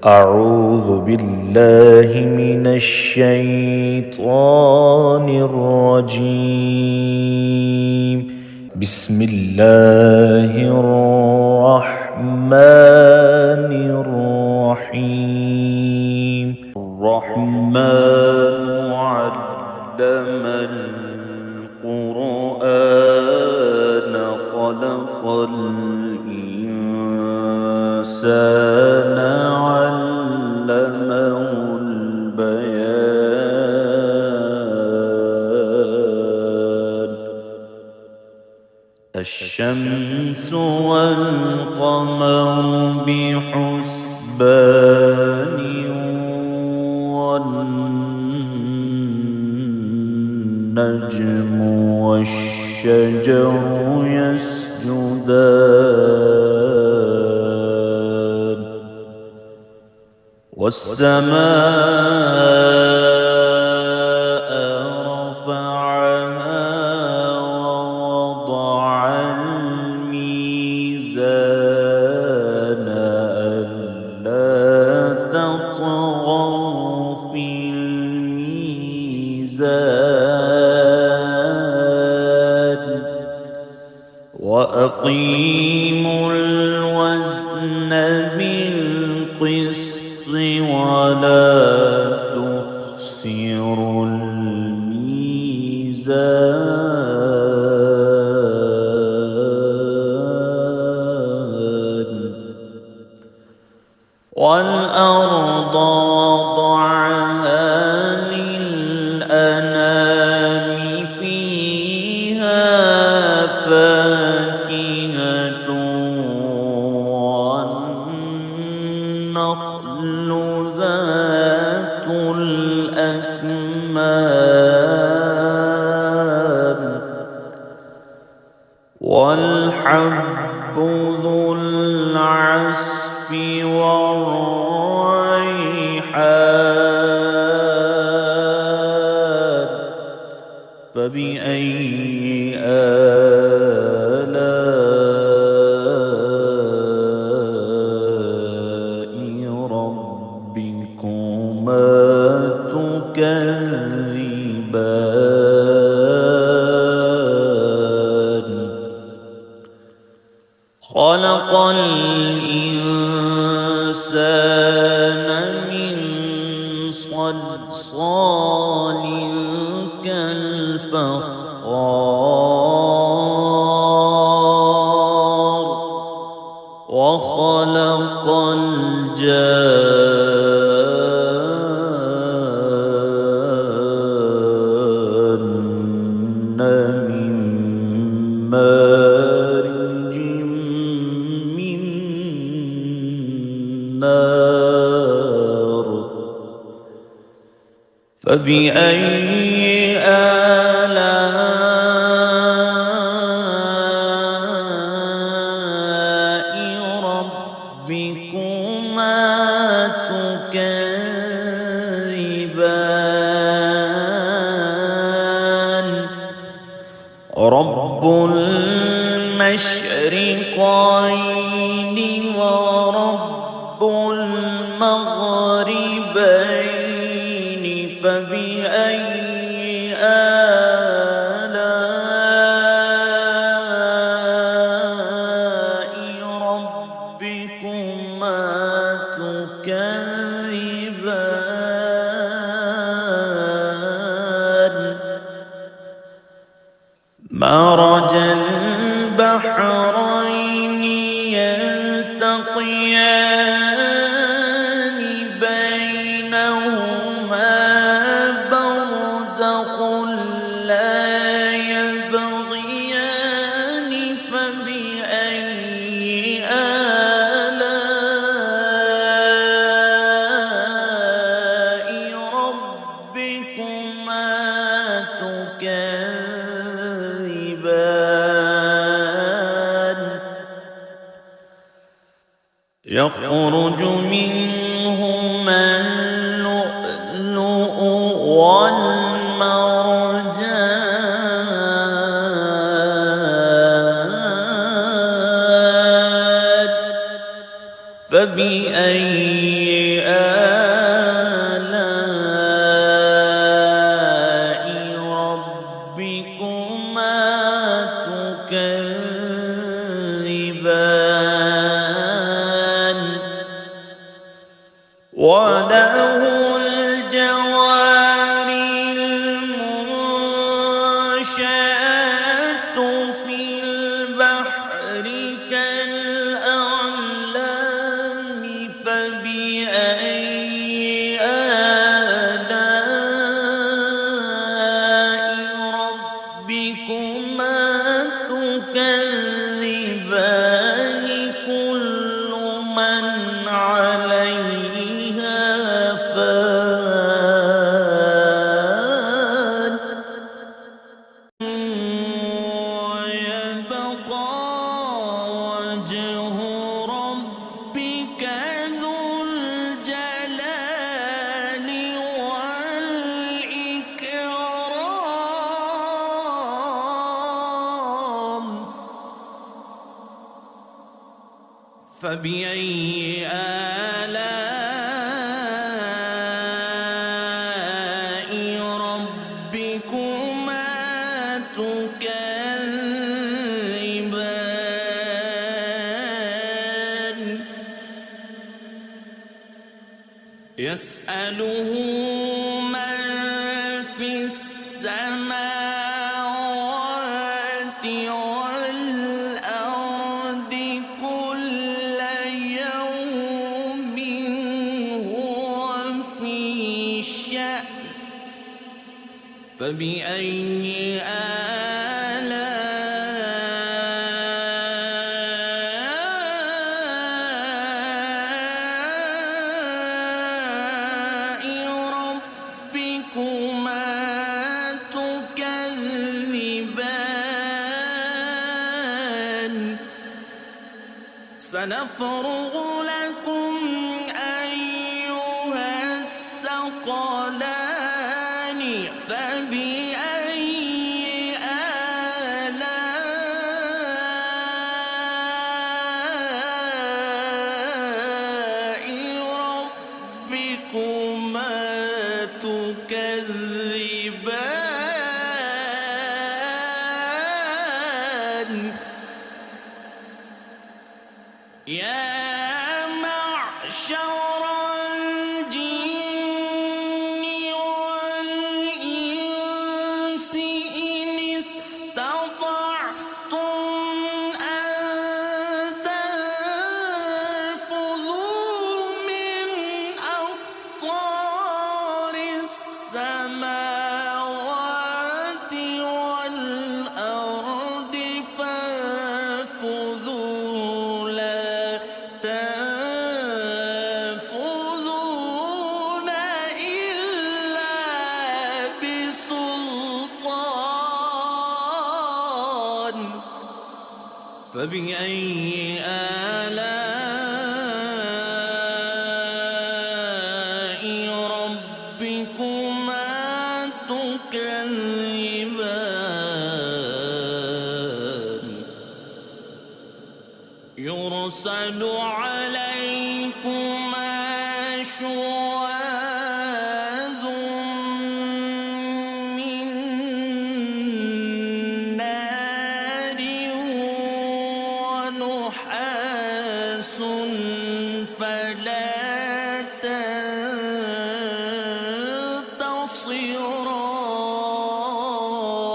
أعوذ بالله من الشيطان الرجيم. بسم الله الرحمن الرحيم. الرحمن علم القرآن خلق الإنسان علمه البيان. الشمس والقمر بحسبان والنجم والشجر يسجدان والسماء رفعها ووضع الميزان ألا تطغوا في الميزان وأقيموا الوزن بالقسط ولا تخسروا الميزان والأرض وضعها للأنام فيها فاكهة والنخل ذات الأكمام والحب ذو العصف والريحان. فبأي آلاء ربكما تكذبان. خلق الإنسان من صلصال كالفخار وخلق الجان من مارج من نار. فبأي آلاء ربكما تكذبان. رب المشرقين ورب المغربين. فبأي آلاء ربكما تكذبان. مرج البحرين يلتقيان بينهما برزخ لا يبغيان. فبأي آلاء ربكما تكذبان. يخرج منهما اللؤلؤ والمرجان. فبأي وله الجوار المنشآت في البحر كالأعلام فبأي آلاء ربكما تكذبان كل من عليها فان ويبقى وجه ربك ذو الجلال والإكرام فبأي آلاء ربكما تكذبان يسأله من في السماوات والأرض كل يوم هو في شأن فبأي آلاء ربكما تكذبان سنفرغ لكم أيها الثقلان فبأي آلاء ربكما تكذبان يا معشر الجن والإنس إن استطعتم أن تنفذوا من أقطار السماوات والأرض فانفذوا لا تنفذون إلا بسلطان فبأي آلاء ربكما تكذبان يرسل عليكما شواظ من نار ونحاس فلا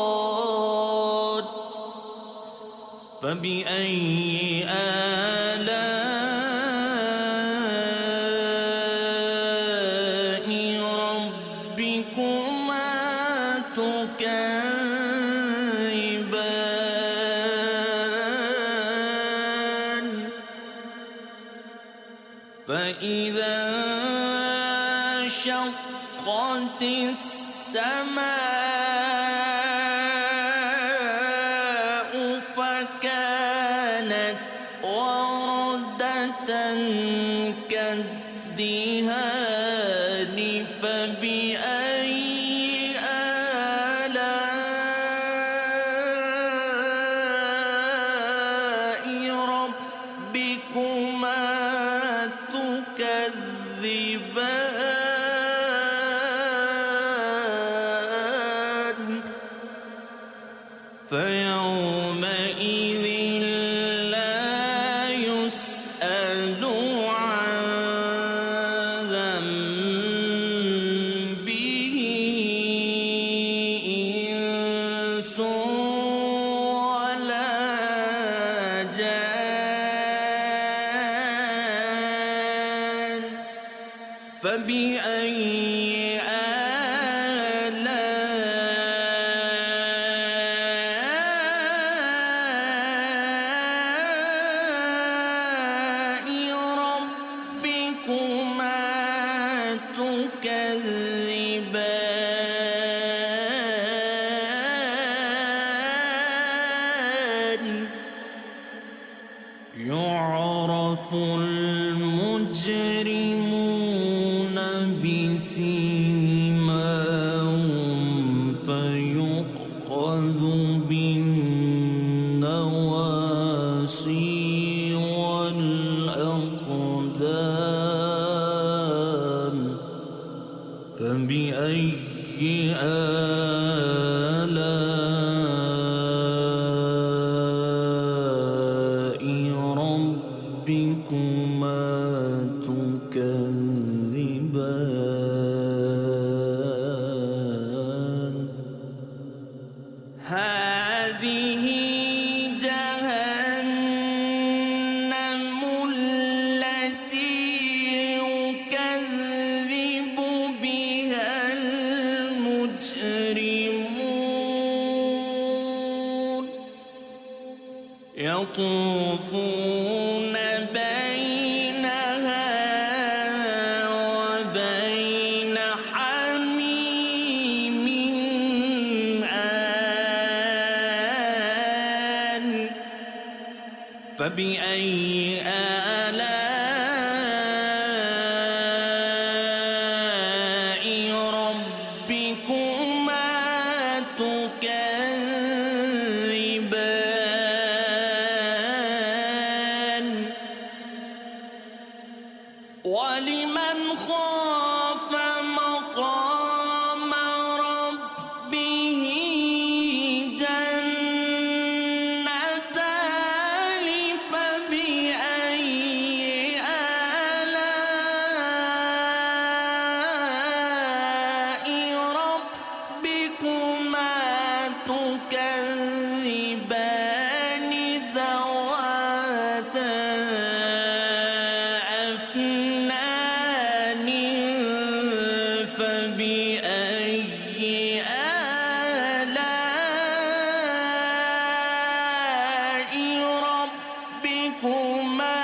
تنتصران فبأي آلاء ربكما تكذبان فإذا انشقت السماء فكانت وردة كالدهان فبأي آلاء ربكما تكذبان فيومئذ لا يسأل عن فبأي آلاء ربكما تكذبان يعرف المجرمون بسيماهم فيؤخذ بالنواصي والأقدام فبأي آلاء ربكما تكذبان هذه جهنم التي يكذب بها المجرمون يطوفون بينها وبين حميم آن فبأي آلاء ربكما تكذبان ولمن خاف مقام ربه جنتان فبأي آلاء ربكما تكذبان ذواتا أفنان فبأي آلاء ربكما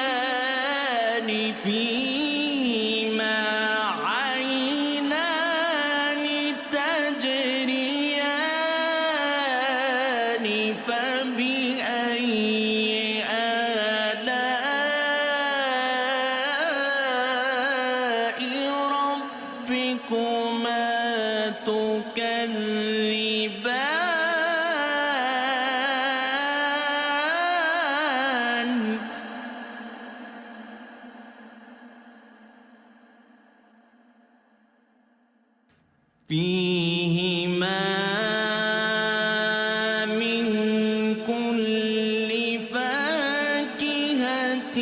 تكذبان فيهما عينان تجريان فبأي آلاء ربكما تكذبان فيهما من كل فاكهة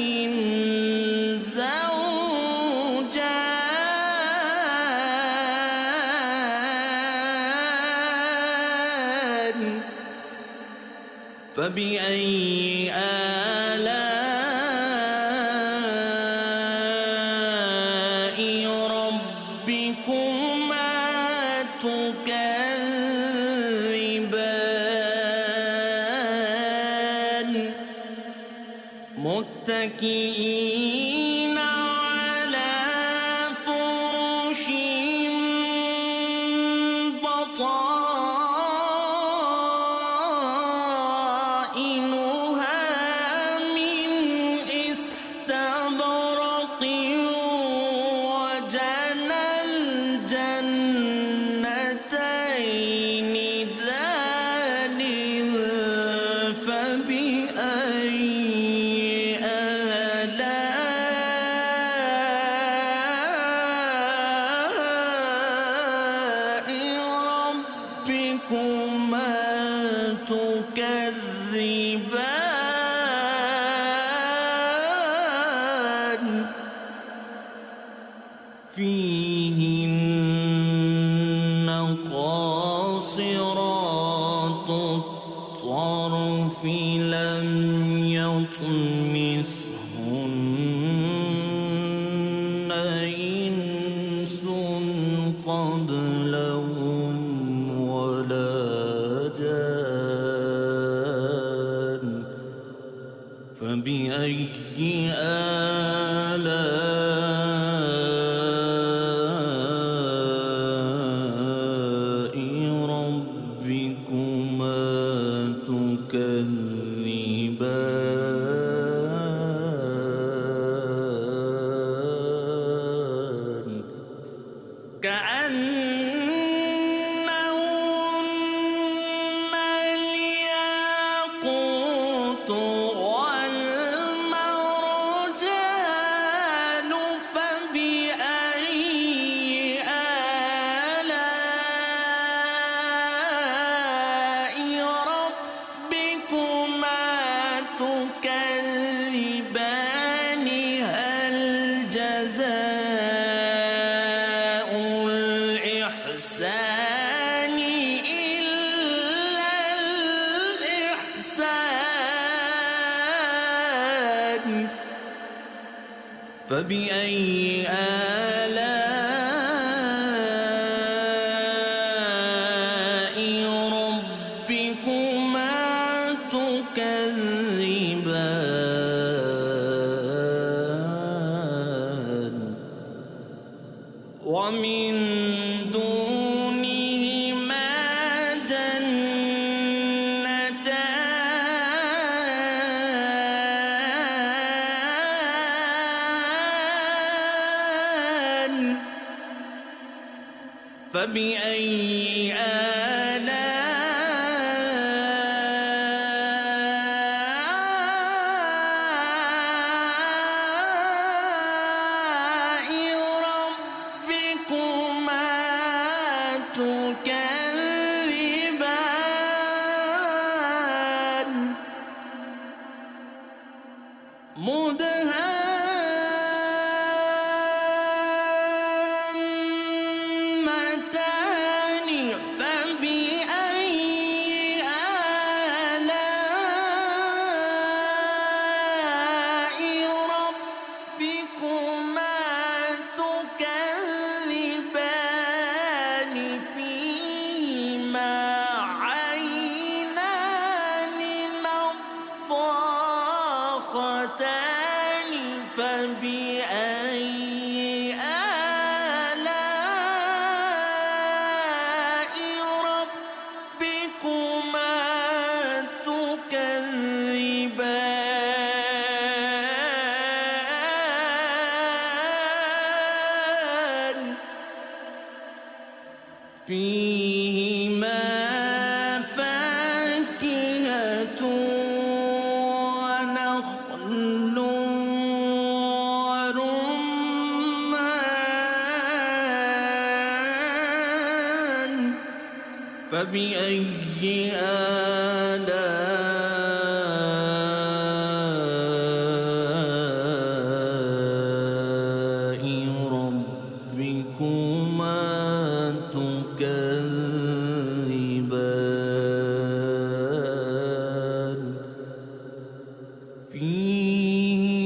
زوجان فبأي آلاء ربكما تكذبان متكئين على فرش بطائنها من استبرق وجنى الجنتين دان فبأي آلاء ربكما تكذبان فيهن قاصرات الطرف لم يطمثهن كأنهن الياقوت والمرجان فبأي آلاء ربكما تكذبان هل جزاء الإحسان إلا الإحسان فبأي آلاء ربكما تكذبان ومن دونهما جنتان فبأي آلاء ربكما تكذبان مدهامتان فبأي آلاء ربكما تكذبان فيهما عينان نضاختان فبأي آلاء ربكما تكذبان فيهما فاكهة ونخل ورمان فبأي آلاء ربكما تكذبان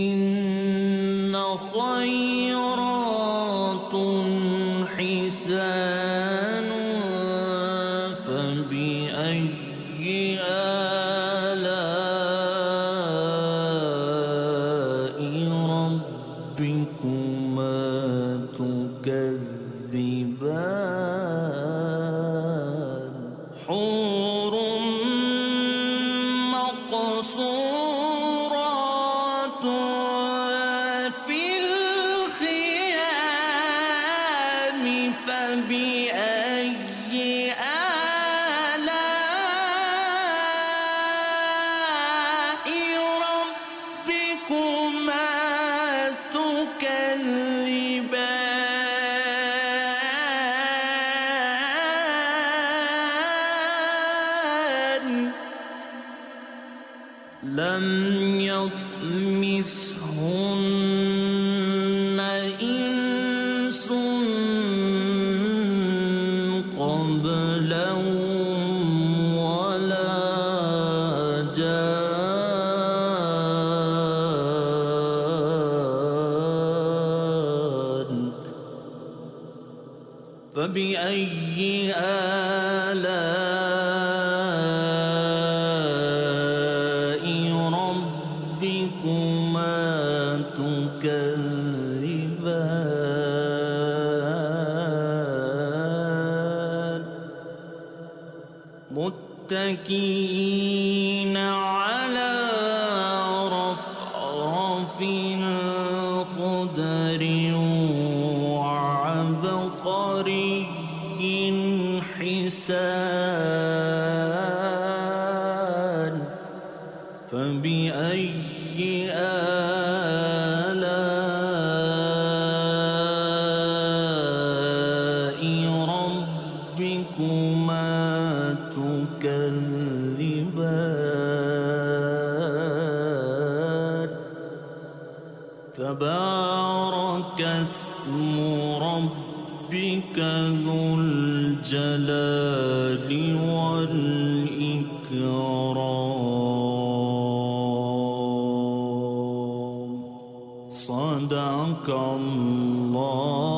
فيهن خيرات حسان فبأي آلاء ربكما تكذبان حور مقصورات في الخيام فبأي آلاء ربكما تكذبان لم يطمثهن إنس قبلهم ولا جان فبأي آلاء ربكما تكذبان متكئين على رفرف خضر وعبقر تبارك اسم ربك ذو الجلال والإكرام. صدق الله